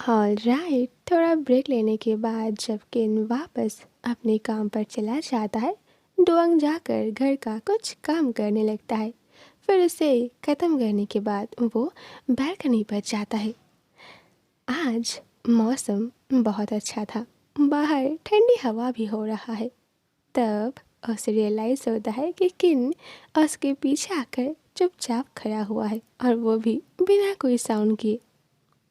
Alright, थोड़ा break लेने के बाद जब किन वापस अपने काम पर चला जाता है, डुअंग जाकर घर का कुछ काम करने लगता है। फिर उसे ख़त्म करने के बाद वो बालकनी पर जाता है। आज मौसम बहुत अच्छा था, बाहर ठंडी हवा भी हो रहा है। तब उसे रियलाइज़ होता है कि किन उसके पीछे आकर चुपचाप खड़ा हुआ है, और वो भी बिना कोई साउंड किए।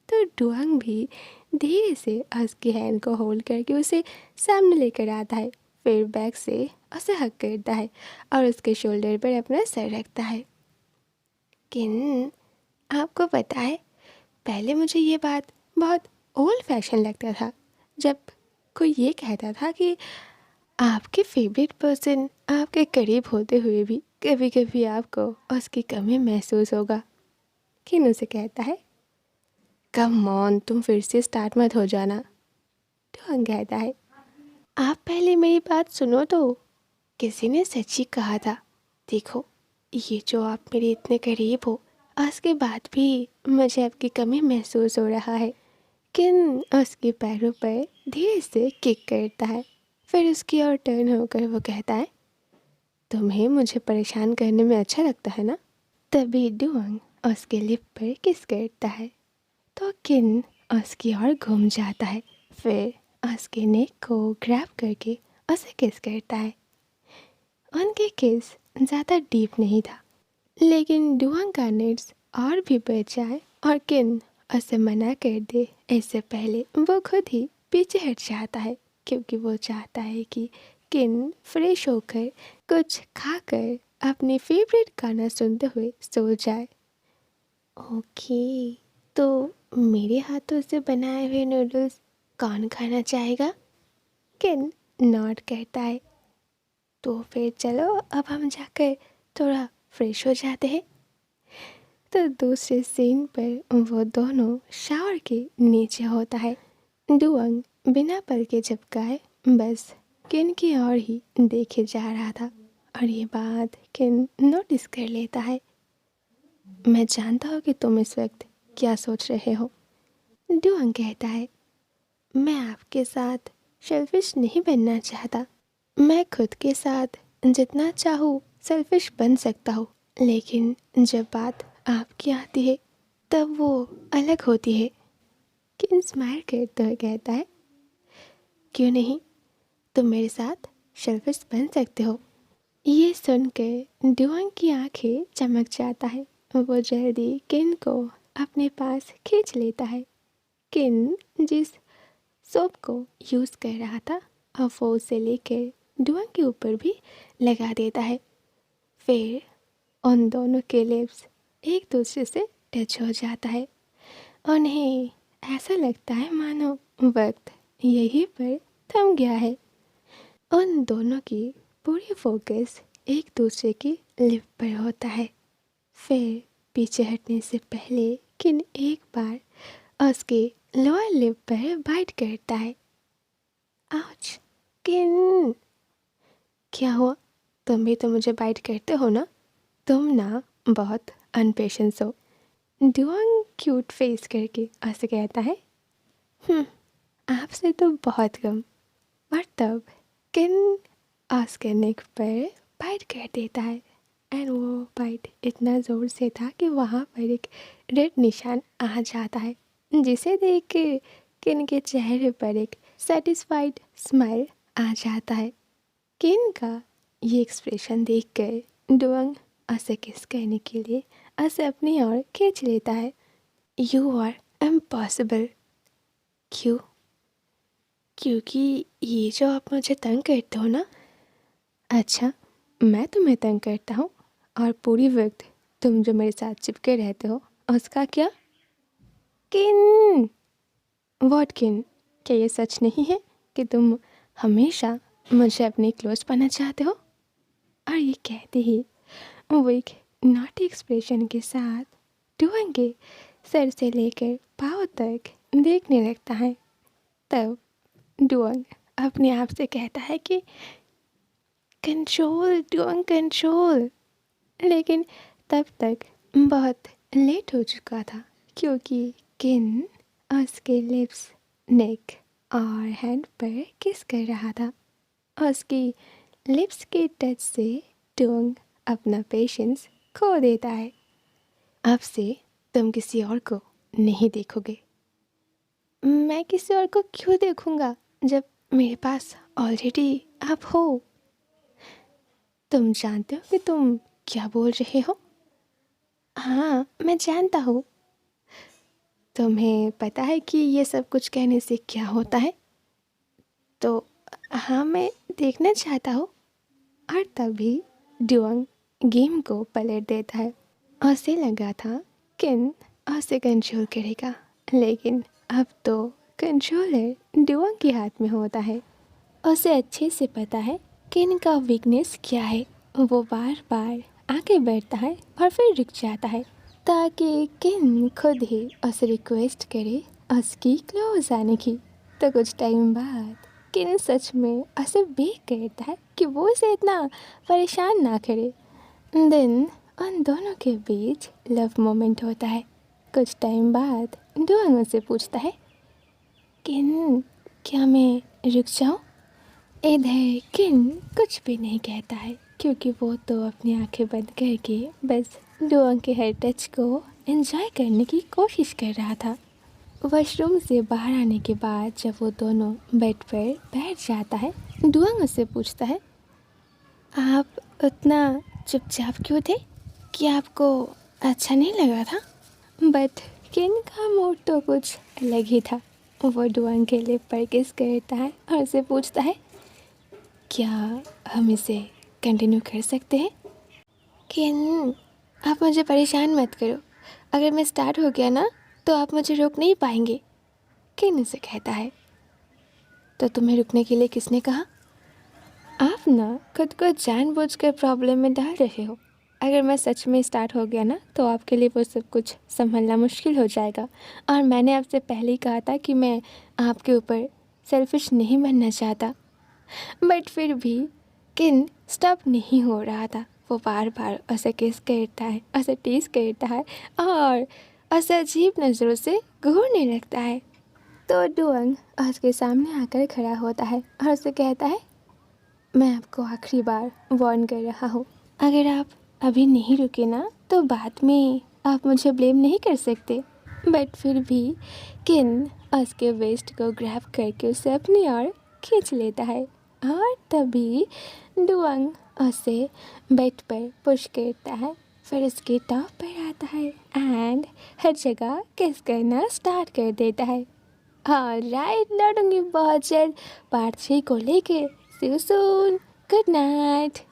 तो डुअंग भी धीरे से उसकी हैंड को होल्ड करके उसे सामने लेकर आता है। फिर बैक से उसे हक करता है और उसके शोल्डर पर अपना सर रखता है। किन, आपको पता है, पहले मुझे ये बात बहुत ओल्ड फैशन लगता था, जब कोई ये कहता था कि आपके फेवरेट पर्सन आपके करीब होते हुए भी कभी कभी आपको उसकी कमी महसूस होगा। किन उसे कहता है, कम ऑन, तुम फिर से स्टार्ट मत हो जाना। डुअंग कहता है, आप पहले मेरी बात सुनो तो। किसी ने सच ही कहा था, देखो, ये जो आप मेरे इतने करीब हो, उसके बाद भी मुझे आपकी कमी महसूस हो रहा है। किन उसके पैरों पर धीरे से किक करता है। फिर उसकी ओर टर्न होकर वो कहता है, तुम्हें मुझे परेशान करने में अच्छा लगता है ना। तभी डुअंग उसके लिप पर किस करता है, तो किन उसकी ओर घूम जाता है। फिर उसके नेक को ग्रैब करके उसे किस करता है। उनकी किस ज़्यादा डीप नहीं था, लेकिन डुअंग का नीड्स और भी बढ़ जाए और किन उसे मना कर दे, इससे पहले वो खुद ही पीछे हट जाता है, क्योंकि वो चाहता है कि किन फ्रेश होकर कुछ खाकर अपनी फेवरेट गाना सुनते हुए सो जाए। ओके, तो मेरे हाथों से बनाए हुए नूडल्स कौन खाना चाहेगा? किन नॉट करता है। तो फिर चलो, अब हम जाकर थोड़ा फ्रेश हो जाते हैं। तो दूसरे सीन पर वो दोनों शावर के नीचे होता है। डुअंग बिना पल के झपकाए बस किन की ओर ही देखे जा रहा था, और ये बात किन नोटिस कर लेता है। मैं जानता हूँ कि तुम इस वक्त क्या सोच रहे हो, डुअंग कहता है। मैं आपके साथ सेल्फिश नहीं बनना चाहता। मैं खुद के साथ जितना चाहूँ सेल्फिश बन सकता हूँ, लेकिन जब बात आपकी आती है तब वो अलग होती है। किन स्माइल करते हुए कहता है, क्यों नहीं, तुम मेरे साथ सेल्फिश बन सकते हो। ये सुनकर डुअंग की आंखें चमक जाता है। वो जल्दी किन को अपने पास खींच लेता है। किन जिस सोप को यूज़ कर रहा था, अब वो उसे लेकर डुअंग के ऊपर भी लगा देता है। फिर उन दोनों के लिप्स एक दूसरे से टच हो जाता है। उन्हें ऐसा लगता है मानो वक्त यहीं पर थम गया है। उन दोनों की पूरी फोकस एक दूसरे की लिप पर होता है। फिर पीछे हटने से पहले किन एक बार उसके लोअर लिप पर बाइट करता है। आउच! किन, क्या हुआ? तुम भी तो मुझे बाइट करते हो ना। तुम ना बहुत अनपेशेंस हो, डुअंग क्यूट फेस करके ऐसे कहता है। हम्म, आपसे तो बहुत कम। और तब किन उसके नेक पर बाइट कर देता है, एंड वो बाइट इतना ज़ोर से था कि वहाँ पर एक रेड निशान आ जाता है, जिसे देख के किन के चेहरे पर एक सेटिस्फाइड स्माइल आ जाता है। किन का ये एक्सप्रेशन देखकर डुअंग उसे किस करने के लिए उसे अपनी ओर खींच लेता है। You are impossible. क्यों? क्योंकि ये जो आप मुझे तंग करते हो ना। अच्छा, मैं तुम्हें तंग करता हूँ, और पूरी वक्त तुम जो मेरे साथ चिपके रहते हो उसका क्या? किन, व्हाट किन, क्या ये सच नहीं है कि तुम हमेशा मुझे अपने क्लोज पाना चाहते हो? और ये कहते ही वो एक नॉटी एक्सप्रेशन के साथ डुअंग के सर से लेकर पाँव तक देखने लगता है। तब डुअंग अपने आप से कहता है कि कंट्रोल डुअंग, कंट्रोल। लेकिन तब तक बहुत लेट हो चुका था, क्योंकि किन उसके लिप्स, नेक और हैंड पर किस कर रहा था। उसकी लिप्स के टच से डुओंग अपना पेशेंस खो देता है। अब से तुम किसी और को नहीं देखोगे। मैं किसी और को क्यों देखूंगा जब मेरे पास ऑलरेडी आप हो। तुम जानते हो कि तुम क्या बोल रहे हो? हाँ, मैं जानता हूँ। तुम्हें पता है कि ये सब कुछ कहने से क्या होता है? तो हाँ, मैं देखना चाहता हूँ। और तभी डुओंग गेम को पलट देता है। उसे लगा था किन उसे कंट्रोल करेगा, लेकिन अब तो कंट्रोलर डुओंग के हाथ में होता है। उसे अच्छे से पता है किन का वीकनेस क्या है। वो बार बार आगे बढ़ता है और फिर रुक जाता है ताकि किन खुद ही उसे रिक्वेस्ट करे उसकी क्लोज आने की। तो कुछ टाइम बाद किन सच में उसे बेग करता है कि वो उसे इतना परेशान ना करे। देन उन दोनों के बीच लव मोमेंट होता है। कुछ टाइम बाद डुओंग उसे पूछता है, किन क्या मैं रुक जाऊँ? इधर किन कुछ भी नहीं कहता है क्योंकि वो तो अपनी आंखें बंद करके बस डुओंग के हर टच को एंजॉय करने की कोशिश कर रहा था। वॉशरूम से बाहर आने के बाद जब वो दोनों बेड पर बैठ जाता है, डुओंग उससे पूछता है, आप उतना चुपचाप क्यों थे? कि आपको अच्छा नहीं लगा था? बट किन का मूड तो कुछ अलग ही था। वो डुओंग के लिप पर किस करता है और उसे पूछता है, क्या हम इसे कंटिन्यू कर सकते हैं? किन, आप मुझे परेशान मत करो। अगर मैं स्टार्ट हो गया ना तो आप मुझे रोक नहीं पाएंगे। किन उसे कहता है, तो तुम्हें रुकने के लिए किसने कहा? आप ना खुद को जानबूझकर प्रॉब्लम में डाल रहे हो। अगर मैं सच में स्टार्ट हो गया ना तो आपके लिए वो सब कुछ संभलना मुश्किल हो जाएगा। और मैंने आपसे पहले ही कहा था कि मैं आपके ऊपर सेल्फिश नहीं बनना चाहता। बट फिर भी किन स्टॉप नहीं हो रहा था। वो बार बार उसे किस करता है, उसे टीज करता है और उसे अजीब नज़रों से घूरने लगता है। तो डुओंग उसके सामने आकर खड़ा होता है और उसे कहता है, मैं आपको आखिरी बार वार्न कर रहा हूँ। अगर आप अभी नहीं रुके ना तो बाद में आप मुझे ब्लेम नहीं कर सकते। बट फिर भी किन उसके वेस्ट को ग्रैब करके उसे अपनी ओर खींच लेता है और तभी डुओंग उसे बेड पर पुश करता है। फिर उसके टॉप पर आता है एंड हर जगह किस करना स्टार्ट कर देता है। हाँ राइट, लौटूंगी बहुत जल्द पार्ट 3 को लेके। See you soon. Good night.